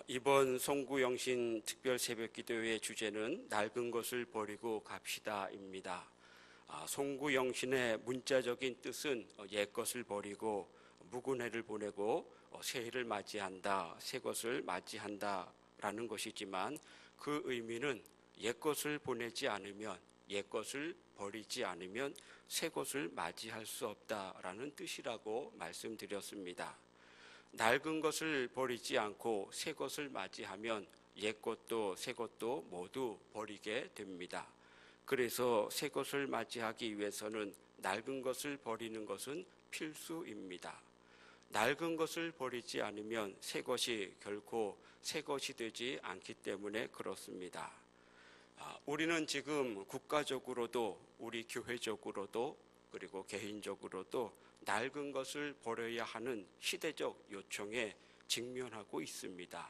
이번 송구영신 특별 새벽기도회의 주제는 낡은 것을 버리고 갑시다입니다. 송구영신의 문자적인 뜻은 옛 것을 버리고 묵은 해를 보내고 새 해를 맞이한다, 새 것을 맞이한다라는 것이지만 그 의미는 옛 것을 보내지 않으면, 옛 것을 버리지 않으면 새 것을 맞이할 수 없다라는 뜻이라고 말씀드렸습니다. 낡은 것을 버리지 않고 새 것을 맞이하면 옛 것도 새 것도 모두 버리게 됩니다. 그래서 새 것을 맞이하기 위해서는 낡은 것을 버리는 것은 필수입니다. 낡은 것을 버리지 않으면 새 것이 결코 새 것이 되지 않기 때문에 그렇습니다. 우리는 지금 국가적으로도 우리 교회적으로도 그리고 개인적으로도 낡은 것을 버려야 하는 시대적 요청에 직면하고 있습니다.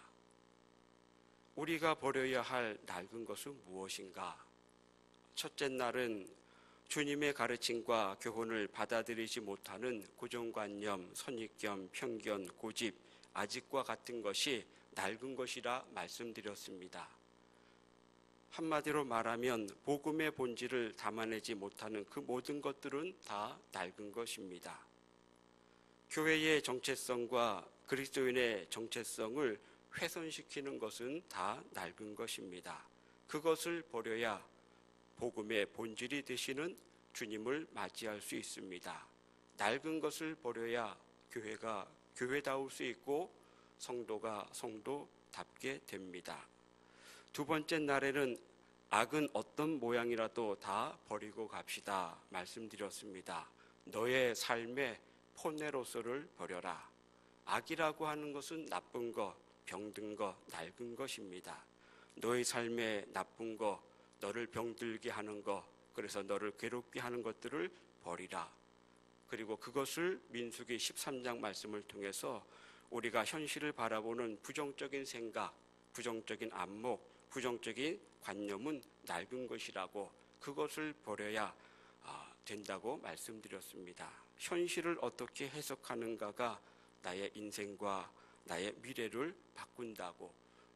우리가 버려야 할 낡은 것은 무엇인가? 첫째 날은 주님의 가르침과 교훈을 받아들이지 못하는 고정관념, 선입견, 편견, 고집, 아직과 같은 것이 낡은 것이라 말씀드렸습니다. 한마디로 말하면 복음의 본질을 담아내지 못하는 그 모든 것들은 다 낡은 것입니다. 교회의 정체성과 그리스도인의 정체성을 훼손시키는 것은 다 낡은 것입니다. 그것을 버려야 복음의 본질이 되시는 주님을 맞이할 수 있습니다. 낡은 것을 버려야 교회가 교회다울 수 있고 성도가 성도답게 됩니다. 두 번째 날에는 악은 어떤 모양이라도 다 버리고 갑시다 말씀드렸습니다. 너의 삶의 포네로서를 버려라. 악이라고 하는 것은 나쁜 것, 병든 것, 낡은 것입니다. 너의 삶의 나쁜 것, 너를 병들게 하는 것, 그래서 너를 괴롭게 하는 것들을 버리라. 그리고 그것을 민수기 13장 말씀을 통해서 우리가 현실을 바라보는 부정적인 생각, 부정적인 안목, 부정적인 관념은 낡은 것이라고 그것을 버려야 된다고 말씀드렸습니다. 현실을 어떻게 해석하는가가 나의 인생과 나의 미래를 바꾼다고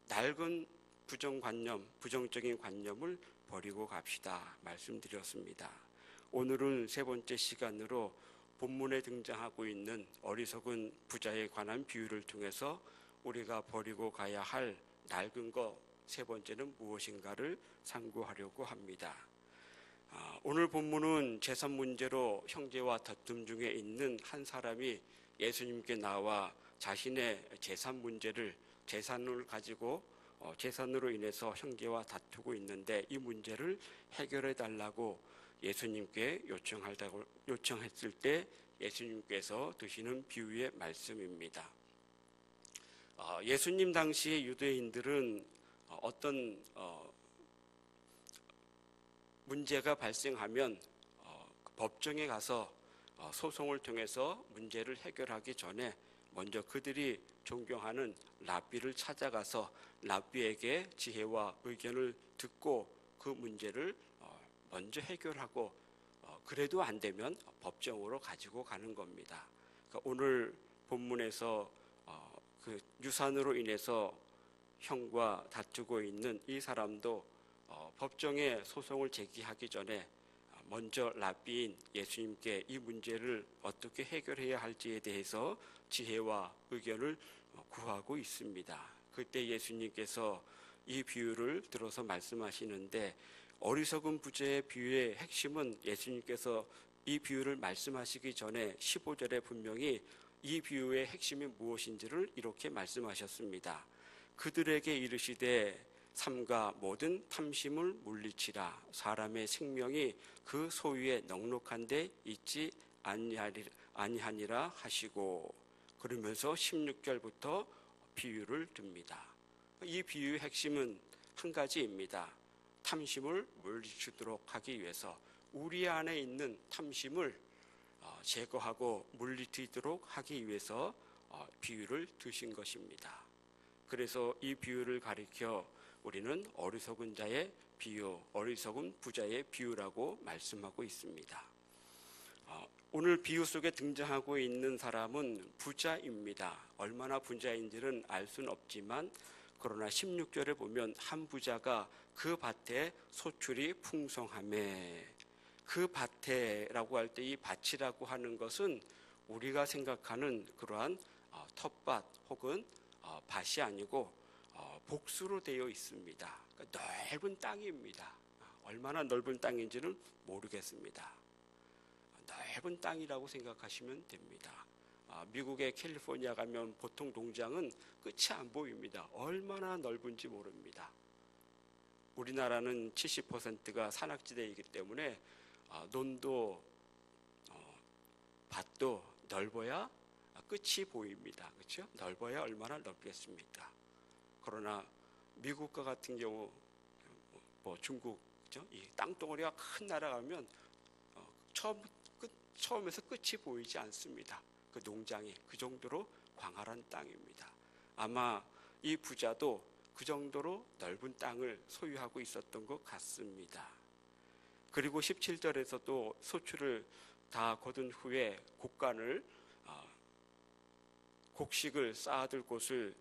낡은 부정관념, 부정적인 관념을 버리고 갑시다 말씀드렸습니다. 오늘은 세 번째 시간으로 본문에 등장하고 있는 어리석은 부자에 관한 비유를 통해서 우리가 버리고 가야 할 낡은 것 세 번째는 무엇인가를 상고하려고 합니다. 오늘 본문은 재산 문제로 형제와 다툼 중에 있는 한 사람이 예수님께 나와 자신의 재산 문제를 재산을 가지고 재산으로 인해서 형제와 다투고 있는데 이 문제를 해결해 달라고 예수님께 요청했을 때 예수님께서 드시는 비유의 말씀입니다. 예수님 당시의 유대인들은 어떤 문제가 발생하면 법정에 가서 소송을 통해서 문제를 해결하기 전에 먼저 그들이 존경하는 랍비를 찾아가서 랍비에게 지혜와 의견을 듣고 그 문제를 먼저 해결하고 그래도 안 되면 법정으로 가지고 가는 겁니다. 그러니까 오늘 본문에서 그 유산으로 인해서 형과 다투고 있는 이 사람도 법정에 소송을 제기하기 전에 먼저 랍비인 예수님께 이 문제를 어떻게 해결해야 할지에 대해서 지혜와 의견을 구하고 있습니다. 그때 예수님께서 이 비유를 들어서 말씀하시는데 어리석은 부자의 비유의 핵심은 예수님께서 이 비유를 말씀하시기 전에 15절에 분명히 이 비유의 핵심이 무엇인지를 이렇게 말씀하셨습니다. 그들에게 이르시되 삼가 모든 탐심을 물리치라. 사람의 생명이 그 소유에 넉넉한 데 있지 아니하니라 하시고 그러면서 16절부터 비유를 듭니다. 이 비유의 핵심은 한 가지입니다. 탐심을 물리치도록 하기 위해서 우리 안에 있는 탐심을 제거하고 물리치도록 하기 위해서 비유를 드신 것입니다. 그래서 이 비유를 가리켜 우리는 어리석은 자의 비유, 어리석은 부자의 비유라고 말씀하고 있습니다. 오늘 비유 속에 등장하고 있는 사람은 부자입니다. 얼마나 부자인지는 알 수는 없지만 그러나 16절에 보면 한 부자가 그 밭에 소출이 풍성하매, 그 밭에라고 할 때 이 밭이라고 하는 것은 우리가 생각하는 그러한 텃밭 혹은 밭이 아니고 복수로 되어 있습니다. 그러니까 넓은 땅입니다. 얼마나 넓은 땅인지는 모르겠습니다. 넓은 땅이라고 생각하시면 됩니다. 미국의 캘리포니아 가면 보통 농장은 끝이 안 보입니다. 얼마나 넓은지 모릅니다. 우리나라는 70%가 산악지대이기 때문에 논도 밭도 넓어야 끝이 보입니다. 그렇죠? 넓어야 얼마나 넓겠습니까? 그러나 미국과 같은 경우, 중국, 그렇죠? 이 땅덩어리가 큰 나라 가면 처음에서 끝이 보이지 않습니다. 그 농장이 그 정도로 광활한 땅입니다. 아마 이 부자도 그 정도로 넓은 땅을 소유하고 있었던 것 같습니다. 그리고 17절에서도 소출을 다 거둔 후에 곡식을 쌓아둘 곳을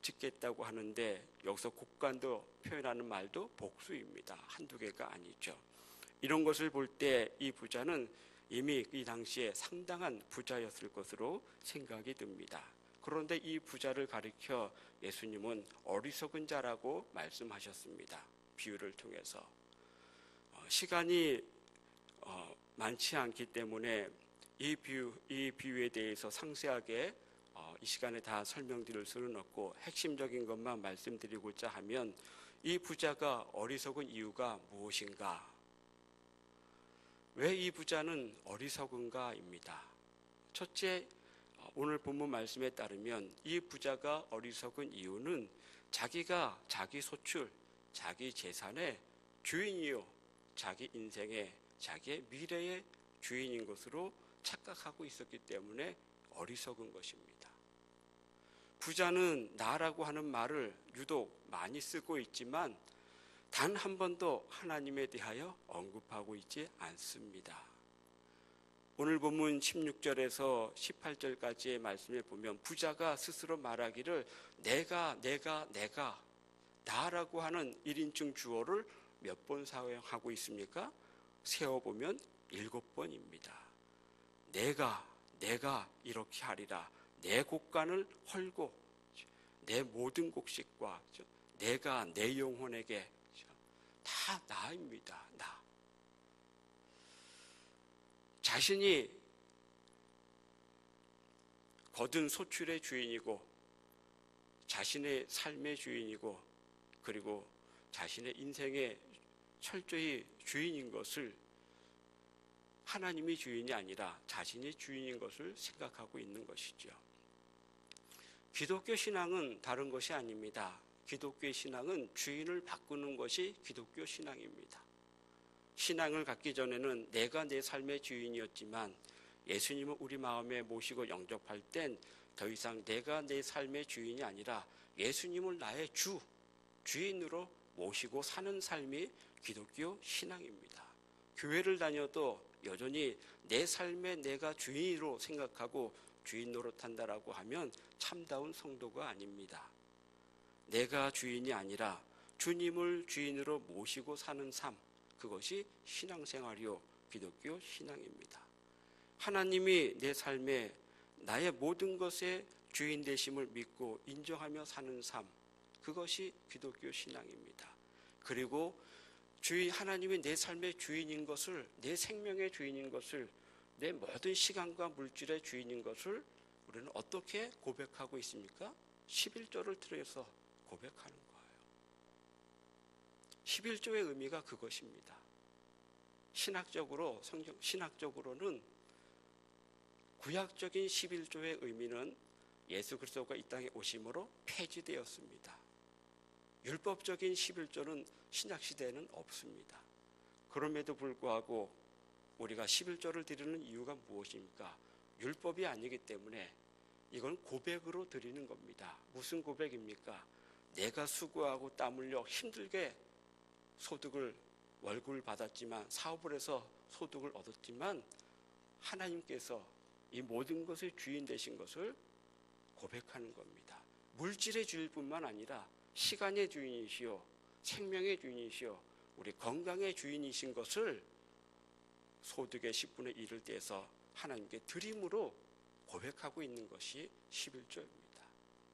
짓겠다고 하는데, 여기서 곡간도 표현하는 말도 복수입니다. 한두 개가 아니죠. 이런 것을 볼 때 이 부자는 이미 이 당시에 상당한 부자였을 것으로 생각이 듭니다. 그런데 이 부자를 가리켜 예수님은 어리석은 자라고 말씀하셨습니다. 비유를 통해서. 시간이 많지 않기 때문에 이 비유에 대해서 상세하게 이 시간에 다 설명드릴 수는 없고, 핵심적인 것만 말씀드리고자 하면, 이 부자가 어리석은 이유가 무엇인가? 왜 이 부자는 어리석은가입니다. 첫째, 오늘 본문 말씀에 따르면 이 부자가 어리석은 이유는 자기가 자기 소출, 자기 재산의 주인이요, 자기 인생의, 자기의 미래의 주인인 것으로 착각하고 있었기 때문에 어리석은 것입니다. 부자는 나라고 하는 말을 유독 많이 쓰고 있지만 단 한 번도 하나님에 대하여 언급하고 있지 않습니다. 오늘 본문 16절에서 18절까지의 말씀에 보면 부자가 스스로 말하기를 내가 나라고 하는 1인칭 주어를 몇 번 사용하고 있습니까? 세어보면 7번입니다. 내가 이렇게 하리라. 내 곡간을 헐고 내 모든 곡식과 내가 내 영혼에게 다 나입니다. 나. 자신이 거둔 소출의 주인이고 자신의 삶의 주인이고 그리고 자신의 인생의 철저히 주인인 것을, 하나님이 주인이 아니라 자신이 주인인 것을 생각하고 있는 것이죠. 기독교 신앙은 다른 것이 아닙니다. 기독교의 신앙은 주인을 바꾸는 것이 기독교 신앙입니다. 신앙을 갖기 전에는 내가 내 삶의 주인이었지만 예수님을 우리 마음에 모시고 영접할 땐 더 이상 내가 내 삶의 주인이 아니라 예수님을 나의 주인으로 모시고 사는 삶이 기독교 신앙입니다. 교회를 다녀도 여전히 내 삶에 내가 주인으로 생각하고 주인 노릇한다라고 하면 참다운 성도가 아닙니다. 내가 주인이 아니라 주님을 주인으로 모시고 사는 삶, 그것이 신앙생활이요 기독교 신앙입니다. 하나님이 내 삶에 나의 모든 것의 주인 되심을 믿고 인정하며 사는 삶, 그것이 기독교 신앙입니다. 그리고 하나님이 내 삶의 주인인 것을, 내 생명의 주인인 것을, 내 모든 시간과 물질의 주인인 것을 우리는 어떻게 고백하고 있습니까? 11조를 통해서 고백하는 거예요. 11조의 의미가 그것입니다. 신학적으로는 구약적인 11조의 의미는 예수 그리스도가 이 땅에 오심으로 폐지되었습니다. 율법적인 11조는 신약시대에는 없습니다. 그럼에도 불구하고 우리가 11조를 드리는 이유가 무엇입니까? 율법이 아니기 때문에 이건 고백으로 드리는 겁니다. 무슨 고백입니까? 내가 수고하고 땀 흘려 힘들게 월급을 받았지만, 사업을 해서 소득을 얻었지만 하나님께서 이 모든 것의 주인 되신 것을 고백하는 겁니다. 물질의 주인뿐만 아니라 시간의 주인이시오, 생명의 주인이시오, 우리 건강의 주인이신 것을 소득의 10분의 1을 떼서 하나님께 드림으로 고백하고 있는 것이 11조입니다.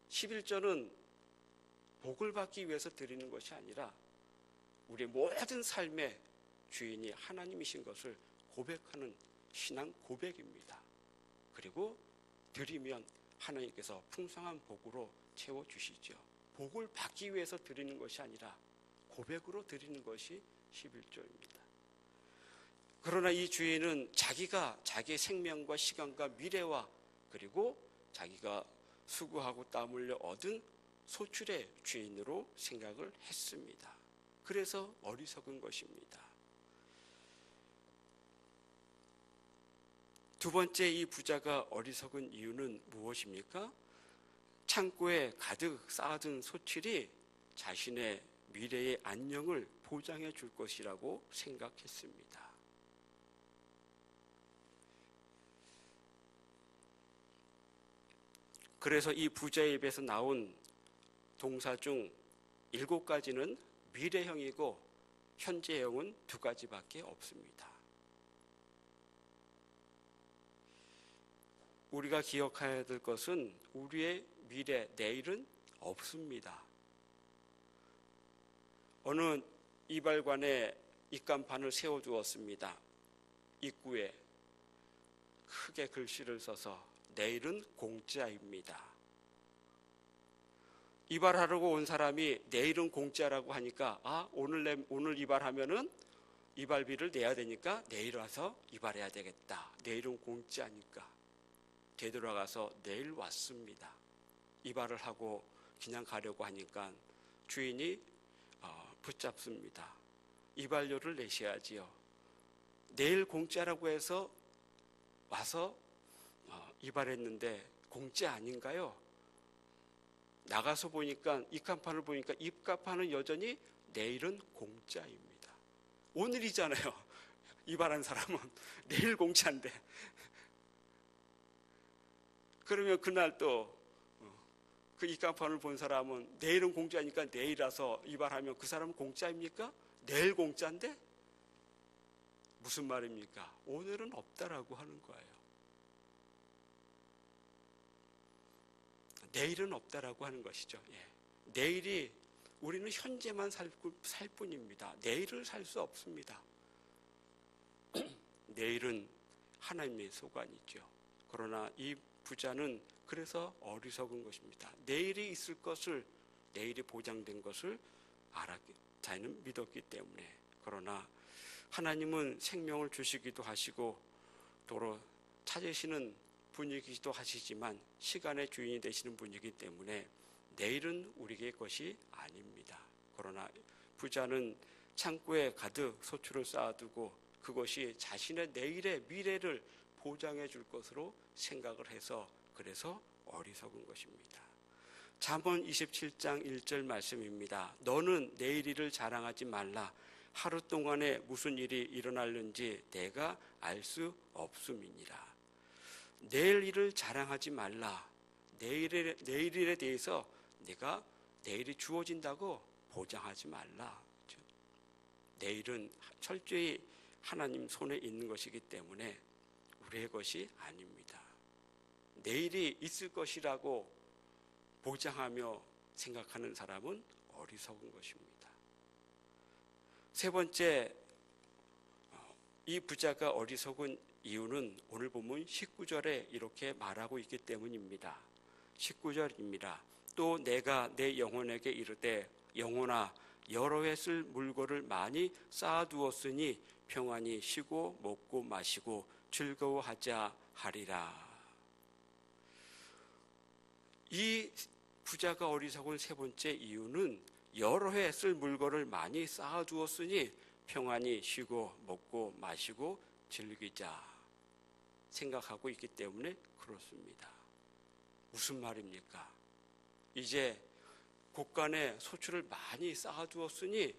11조는 복을 받기 위해서 드리는 것이 아니라 우리 모든 삶의 주인이 하나님이신 것을 고백하는 신앙 고백입니다. 그리고 드리면 하나님께서 풍성한 복으로 채워주시죠. 복을 받기 위해서 드리는 것이 아니라 고백으로 드리는 것이 11조입니다. 그러나 이 주인은 자기가 자기의 생명과 시간과 미래와 그리고 자기가 수고하고 땀 흘려 얻은 소출의 주인으로 생각을 했습니다. 그래서 어리석은 것입니다. 두 번째, 이 부자가 어리석은 이유는 무엇입니까? 창고에 가득 쌓아둔 소출이 자신의 미래의 안녕을 보장해 줄 것이라고 생각했습니다. 그래서 이 부자의 입에서 나온 동사 중 7가지는 미래형이고 현재형은 2가지밖에 없습니다. 우리가 기억해야 될 것은 우리의 미래, 내일은 없습니다. 어느 이발관에 입간판을 세워두었습니다. 입구에 크게 글씨를 써서 내일은 공짜입니다. 이발하려고 온 사람이 내일은 공짜라고 하니까 오늘 이발하면은 이발비를 내야 되니까 내일 와서 이발해야 되겠다. 내일은 공짜니까 되돌아가서 내일 왔습니다. 이발을 하고 그냥 가려고 하니까 주인이 붙잡습니다. 이발료를 내셔야지요. 내일 공짜라고 해서 와서 이발했는데 공짜 아닌가요? 나가서 보니까 입간판을 보니까 입간판은 여전히 내일은 공짜입니다. 오늘이잖아요. 이발한 사람은 내일 공짜인데. 그러면 그날 또 그 입간판을 본 사람은 내일은 공짜니까 내일 와서 이발하면 그 사람은 공짜입니까? 내일 공짜인데? 무슨 말입니까? 오늘은 없다라고 하는 거예요. 내일은 없다라고 하는 것이죠. 내일이 우리는 현재만 살 뿐입니다. 내일을 살 수 없습니다. 내일은 하나님의 소관이죠. 그러나 이 부자는 그래서 어리석은 것입니다. 내일이 있을 것을, 내일이 보장된 것을 자기는 믿었기 때문에. 그러나 하나님은 생명을 주시기도 하시고 도로 찾으시는 분이기도 하시지만 시간의 주인이 되시는 분이기 때문에 내일은 우리의 것이 아닙니다. 그러나 부자는 창고에 가득 소출을 쌓아두고 그것이 자신의 내일의 미래를 보장해 줄 것으로 생각을 해서 그래서 어리석은 것입니다. 잠언 27장 1절 말씀입니다. 너는 내일 일을 자랑하지 말라. 하루 동안에 무슨 일이 일어날는지 내가 알 수 없음이니라. 내일 일을 자랑하지 말라. 내일 일에 대해서 내가 내일이 주어진다고 보장하지 말라. 내일은 철저히 하나님 손에 있는 것이기 때문에 우리의 것이 아닙니다. 내일이 있을 것이라고 보장하며 생각하는 사람은 어리석은 것입니다. 세 번째, 이 부자가 어리석은 이유는 오늘 본문 19절에 이렇게 말하고 있기 때문입니다. 19절입니다. 또 내가 내 영혼에게 이르되 영혼아 여러 해 쓸 물건을 많이 쌓아두었으니 평안히 쉬고 먹고 마시고 즐거워하자 하리라. 이 부자가 어리석은 세 번째 이유는 여러 해 쓸 물건을 많이 쌓아두었으니 평안히 쉬고 먹고 마시고 즐기자 생각하고 있기 때문에 그렇습니다. 무슨 말입니까? 이제 곳간에 소출을 많이 쌓아두었으니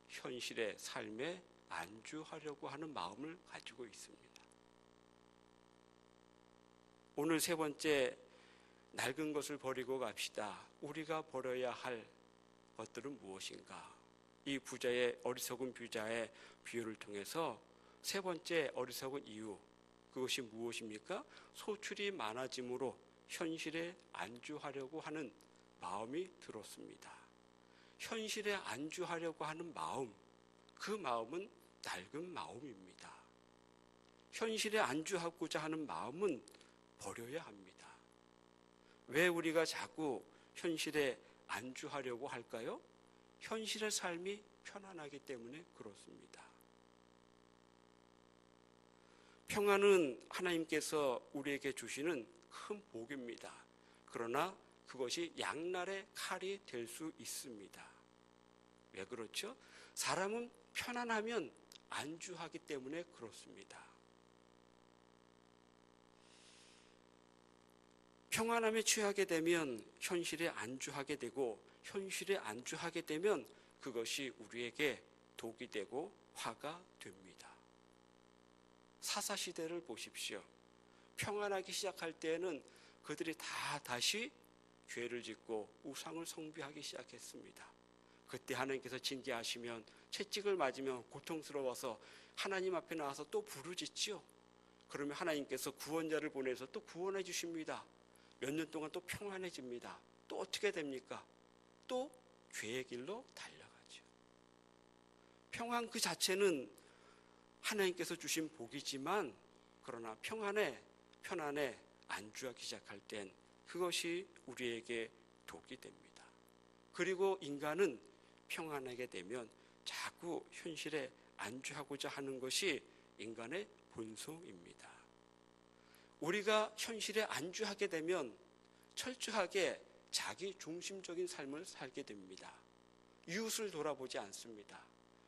현실의 삶에 안주하려고 하는 마음을 가지고 있습니다. 오늘 세 번째, 낡은 것을 버리고 갑시다. 우리가 버려야 할 것들은 무엇인가? 이 어리석은 부자의 비유를 통해서 세 번째 어리석은 이유, 그것이 무엇입니까? 소출이 많아짐으로 현실에 안주하려고 하는 마음이 들었습니다. 현실에 안주하려고 하는 마음, 그 마음은 낡은 마음입니다. 현실에 안주하고자 하는 마음은 버려야 합니다. 왜 우리가 자꾸 현실에 안주하려고 할까요? 현실의 삶이 편안하기 때문에 그렇습니다. 평안은 하나님께서 우리에게 주시는 큰 복입니다. 그러나 그것이 양날의 칼이 될 수 있습니다. 왜 그렇죠? 사람은 편안하면 안주하기 때문에 그렇습니다. 평안함에 취하게 되면 현실에 안주하게 되고, 현실에 안주하게 되면 그것이 우리에게 독이 되고 화가 됩니다. 사사시대를 보십시오. 평안하기 시작할 때에는 그들이 다시 죄를 짓고 우상을 숭배하기 시작했습니다. 그때 하나님께서 징계하시면, 채찍을 맞으면 고통스러워서 하나님 앞에 나와서 또 부르짖지요. 그러면 하나님께서 구원자를 보내서 또 구원해 주십니다. 몇 년 동안 또 평안해집니다. 또 어떻게 됩니까? 또 죄의 길로 달려가죠. 평안 그 자체는 하나님께서 주신 복이지만, 그러나 편안에 안주하기 시작할 땐 그것이 우리에게 독이 됩니다. 그리고 인간은 평안하게 되면 자꾸 현실에 안주하고자 하는 것이 인간의 본성입니다. 우리가 현실에 안주하게 되면 철저하게 자기 중심적인 삶을 살게 됩니다. 이웃을 돌아보지 않습니다.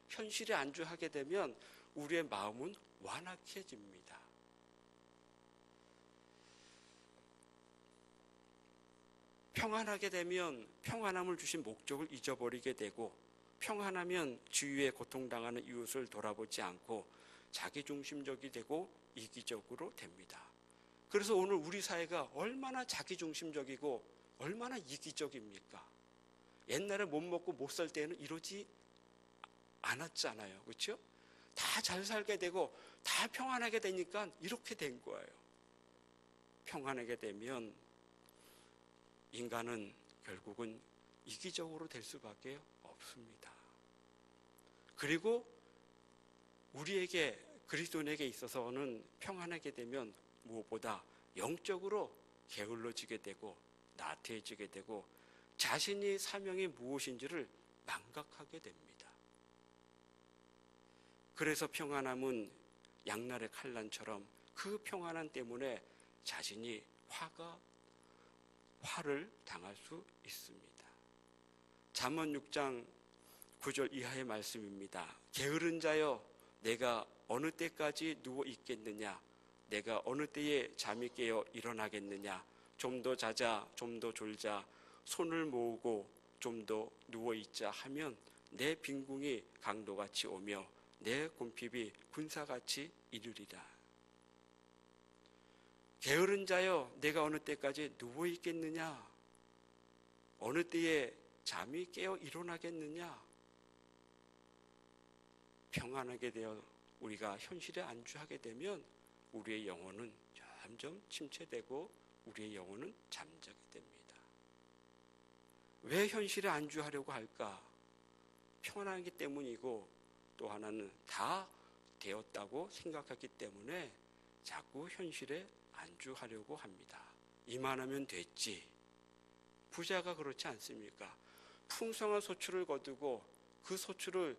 현실에 안주하게 되면 우리의 마음은 완악해집니다. 평안하게 되면 평안함을 주신 목적을 잊어버리게 되고, 평안하면 주위에 고통당하는 이웃을 돌아보지 않고 자기중심적이 되고 이기적으로 됩니다. 그래서 오늘 우리 사회가 얼마나 자기중심적이고 얼마나 이기적입니까? 옛날에 못 먹고 못 살 때는 이러지 않았잖아요. 그렇죠? 다 잘 살게 되고 다 평안하게 되니까 이렇게 된 거예요. 평안하게 되면 인간은 결국은 이기적으로 될 수밖에 없습니다. 그리고 우리에게, 그리스도인에게 있어서는 평안하게 되면 무엇보다 영적으로 게을러지게 되고 나태해지게 되고 자신이 사명이 무엇인지를 망각하게 됩니다. 그래서 평안함은 양날의 칼날처럼 그 평안함 때문에 자신이 화를 당할 수 있습니다. 잠언 6장 9절 이하의 말씀입니다. 게으른 자여, 내가 어느 때까지 누워 있겠느냐? 내가 어느 때에 잠이 깨어 일어나겠느냐? 좀 더 자자, 좀 더 졸자, 손을 모으고 좀 더 누워 있자 하면 내 빈궁이 강도같이 오며 내 곰핍이 군사같이 이르리라. 게으른 자여, 내가 어느 때까지 누워 있겠느냐? 어느 때에 잠이 깨어 일어나겠느냐? 평안하게 되어 우리가 현실에 안주하게 되면 우리의 영혼은 점점 침체되고 우리의 영혼은 잠자게 됩니다. 왜 현실에 안주하려고 할까? 평안하기 때문이고, 또 하나는 다 되었다고 생각하기 때문에 자꾸 현실에 안주하려고 합니다. 이만하면 됐지. 부자가 그렇지 않습니까? 풍성한 소출을 거두고 그 소출을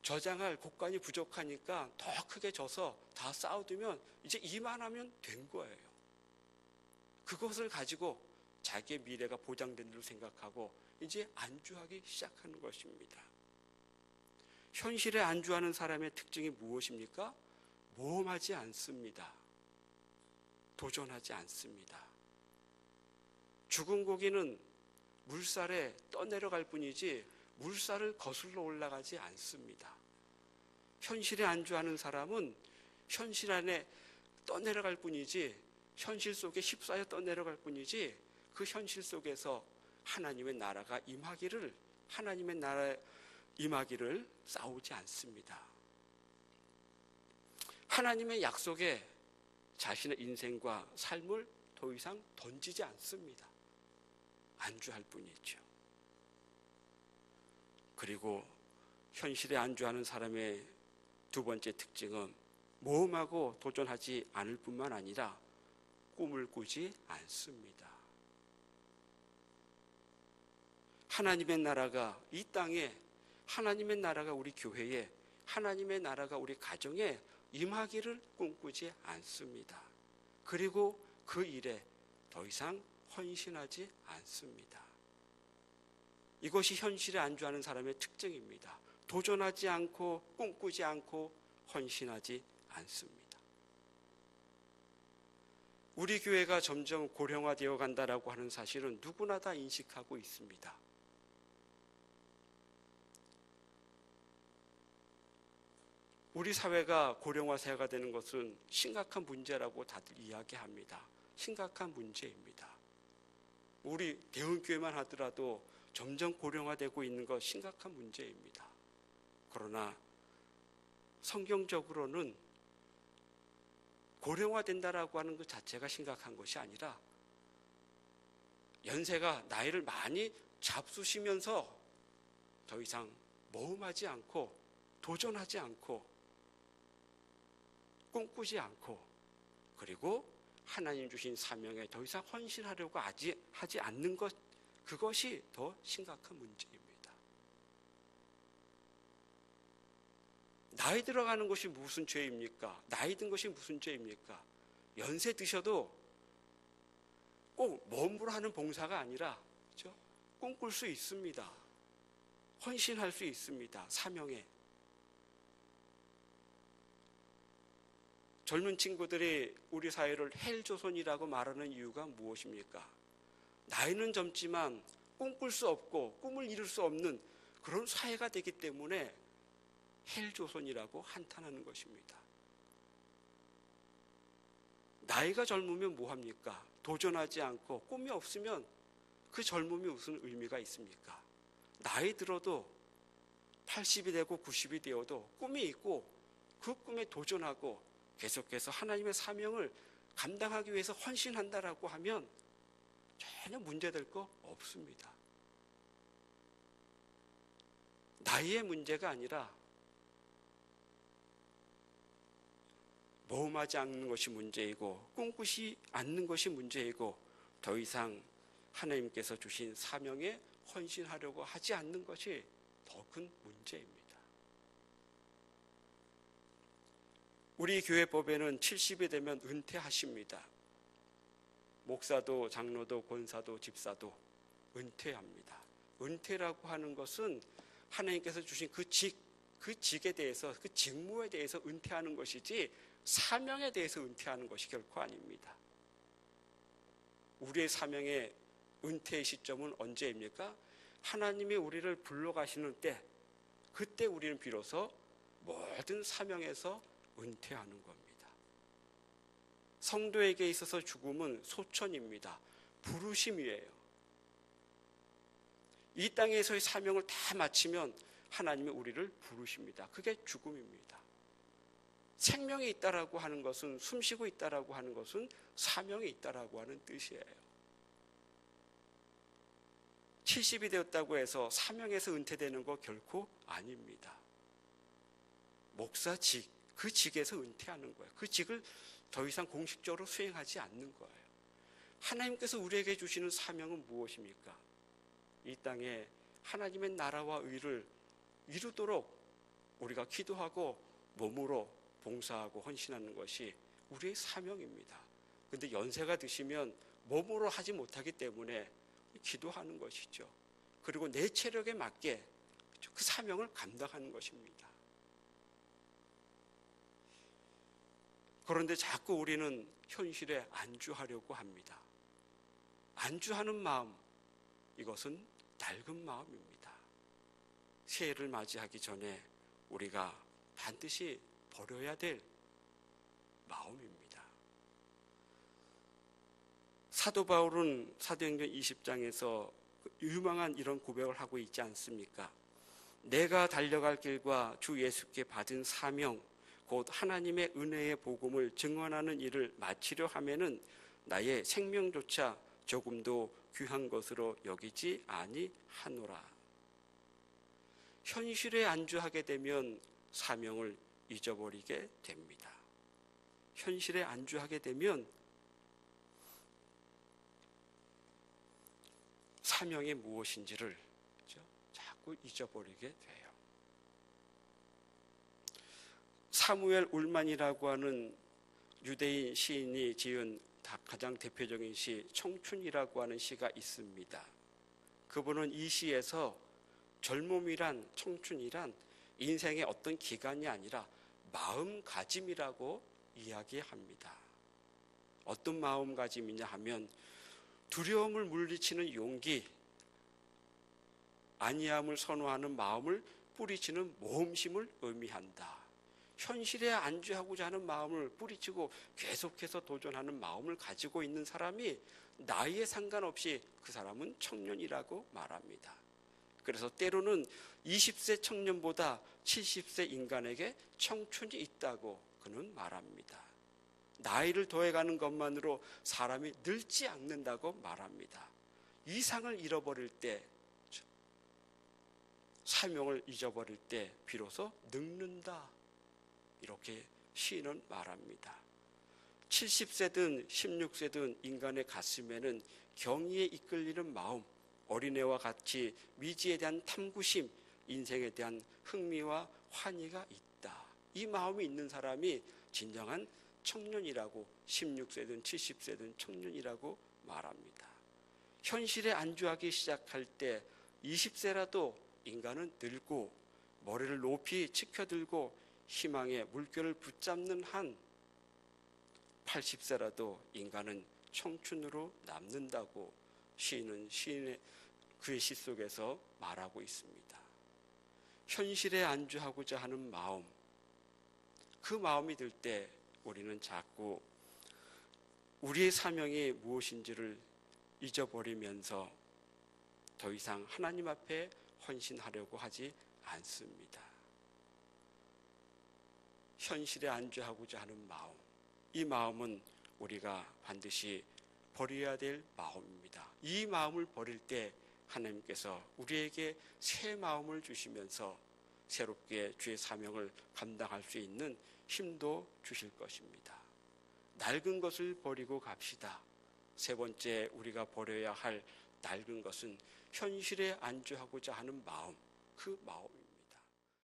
저장할 곳간이 부족하니까 더 크게 져서 다 쌓아두면 이제 이만하면 된 거예요. 그것을 가지고 자기의 미래가 보장된 줄 생각하고 이제 안주하기 시작하는 것입니다. 현실에 안주하는 사람의 특징이 무엇입니까? 모험하지 않습니다. 도전하지 않습니다. 죽은 고기는 물살에 떠내려갈 뿐이지 물살을 거슬러 올라가지 않습니다. 현실에 안주하는 사람은 현실 안에 떠내려갈 뿐이지, 현실 속에 휩싸여 떠내려갈 뿐이지, 그 현실 속에서 하나님의 나라가 임하기를 하나님의 나라에 임하기를 싸우지 않습니다. 하나님의 약속에 자신의 인생과 삶을 더 이상 던지지 않습니다. 안주할 뿐이죠. 그리고 현실에 안주하는 사람의 두 번째 특징은 모험하고 도전하지 않을 뿐만 아니라 꿈을 꾸지 않습니다. 하나님의 나라가 이 땅에, 하나님의 나라가 우리 교회에, 하나님의 나라가 우리 가정에 임하기를 꿈꾸지 않습니다. 그리고 그 일에 더 이상 헌신하지 않습니다. 이것이 현실에 안주하는 사람의 특징입니다. 도전하지 않고 꿈꾸지 않고 헌신하지 않습니다. 우리 교회가 점점 고령화되어 간다라고 하는 사실은 누구나 다 인식하고 있습니다. 우리 사회가 고령화 사회가 되는 것은 심각한 문제라고 다들 이야기합니다. 심각한 문제입니다. 우리 대형교회만 하더라도 점점 고령화되고 있는 것 심각한 문제입니다. 그러나 성경적으로는 고령화된다라고 하는 것 자체가 심각한 것이 아니라 연세가 나이를 많이 잡수시면서 더 이상 모험하지 않고 도전하지 않고 꿈꾸지 않고 그리고 하나님 주신 사명에 더 이상 헌신하려고 하지 않는 것, 그것이 더 심각한 문제입니다. 나이 들어가는 것이 무슨 죄입니까? 나이 든 것이 무슨 죄입니까? 연세 드셔도 꼭 몸으로 하는 봉사가 아니라 그렇죠? 꿈꿀 수 있습니다. 헌신할 수 있습니다. 사명에. 젊은 친구들이 우리 사회를 헬조선이라고 말하는 이유가 무엇입니까? 나이는 젊지만 꿈꿀 수 없고 꿈을 이룰 수 없는 그런 사회가 되기 때문에 헬조선이라고 한탄하는 것입니다. 나이가 젊으면 뭐합니까? 도전하지 않고 꿈이 없으면 그 젊음이 무슨 의미가 있습니까? 나이 들어도 80이 되고 90이 되어도 꿈이 있고 그 꿈에 도전하고 계속해서 하나님의 사명을 감당하기 위해서 헌신한다라고 하면 전혀 문제될 거 없습니다. 나이의 문제가 아니라 모험하지 않는 것이 문제이고 꿈꾸지 않는 것이 문제이고 더 이상 하나님께서 주신 사명에 헌신하려고 하지 않는 것이 더 큰 문제입니다. 우리 교회법에는 70이 되면 은퇴하십니다. 목사도 장로도 권사도 집사도 은퇴합니다. 은퇴라고 하는 것은 하나님께서 주신 그 직에 대해서, 그 직무에 대해서 은퇴하는 것이지 사명에 대해서 은퇴하는 것이 결코 아닙니다. 우리의 사명의 은퇴의 시점은 언제입니까? 하나님이 우리를 불러가시는 때, 그때 우리는 비로소 모든 사명에서 은퇴하는 겁니다. 성도에게 있어서 죽음은 소천입니다. 부르심이에요. 이 땅에서의 사명을 다 마치면 하나님이 우리를 부르십니다. 그게 죽음입니다. 생명이 있다라고 하는 것은, 숨쉬고 있다라고 하는 것은 사명이 있다라고 하는 뜻이에요. 70이 되었다고 해서 사명에서 은퇴되는 거 결코 아닙니다. 목사직, 그 직에서 은퇴하는 거예요. 그 직을 더 이상 공식적으로 수행하지 않는 거예요. 하나님께서 우리에게 주시는 사명은 무엇입니까? 이 땅에 하나님의 나라와 의를 이루도록 우리가 기도하고 몸으로 봉사하고 헌신하는 것이 우리의 사명입니다. 그런데 연세가 드시면 몸으로 하지 못하기 때문에 기도하는 것이죠. 그리고 내 체력에 맞게 그 사명을 감당하는 것입니다. 그런데 자꾸 우리는 현실에 안주하려고 합니다. 안주하는 마음, 이것은 낡은 마음입니다. 새해를 맞이하기 전에 우리가 반드시 버려야 될 마음입니다. 사도 바울은 사도행전 20장에서 유망한 이런 고백을 하고 있지 않습니까? 내가 달려갈 길과 주 예수께 받은 사명, 곧 하나님의 은혜의 복음을 증언하는 일을 마치려 하면은 나의 생명조차 조금도 귀한 것으로 여기지 아니하노라. 현실에 안주하게 되면 사명을 잊어버리게 됩니다. 현실에 안주하게 되면 사명이 무엇인지를 자꾸 잊어버리게 돼요. 사무엘 울만이라고 하는 유대인 시인이 지은 가장 대표적인 시 청춘이라고 하는 시가 있습니다. 그분은 이 시에서 젊음이란, 청춘이란 인생의 어떤 기간이 아니라 마음가짐이라고 이야기합니다. 어떤 마음가짐이냐 하면 두려움을 물리치는 용기, 안이함을 선호하는 마음을 뿌리치는 모험심을 의미한다. 현실에 안주하고자 하는 마음을 뿌리치고 계속해서 도전하는 마음을 가지고 있는 사람이 나이에 상관없이 그 사람은 청년이라고 말합니다. 그래서 때로는 20세 청년보다 70세 인간에게 청춘이 있다고 그는 말합니다. 나이를 더해가는 것만으로 사람이 늙지 않는다고 말합니다. 이상을 잃어버릴 때, 사명을 잊어버릴 때 비로소 늙는다. 이렇게 시인은 말합니다. 70세든 16세든 인간의 가슴에는 경의에 이끌리는 마음, 어린애와 같이 미지에 대한 탐구심, 인생에 대한 흥미와 환희가 있다. 이 마음이 있는 사람이 진정한 청년이라고, 16세든 70세든 청년이라고 말합니다. 현실에 안주하기 시작할 때 20세라도 인간은 늙고 머리를 높이 치켜들고 희망의 물결을 붙잡는 한 80세라도 인간은 청춘으로 남는다고 시인은 그의 시 속에서 말하고 있습니다. 현실에 안주하고자 하는 마음, 그 마음이 들 때 우리는 자꾸 우리의 사명이 무엇인지를 잊어버리면서 더 이상 하나님 앞에 헌신하려고 하지 않습니다. 현실에 안주하고자 하는 마음, 이 마음은 우리가 반드시 버려야 될 마음입니다. 이 마음을 버릴 때 하나님께서 우리에게 새 마음을 주시면서 새롭게 주의 사명을 감당할 수 있는 힘도 주실 것입니다. 낡은 것을 버리고 갑시다. 세 번째 우리가 버려야 할 낡은 것은 현실에 안주하고자 하는 마음, 그 마음입니다.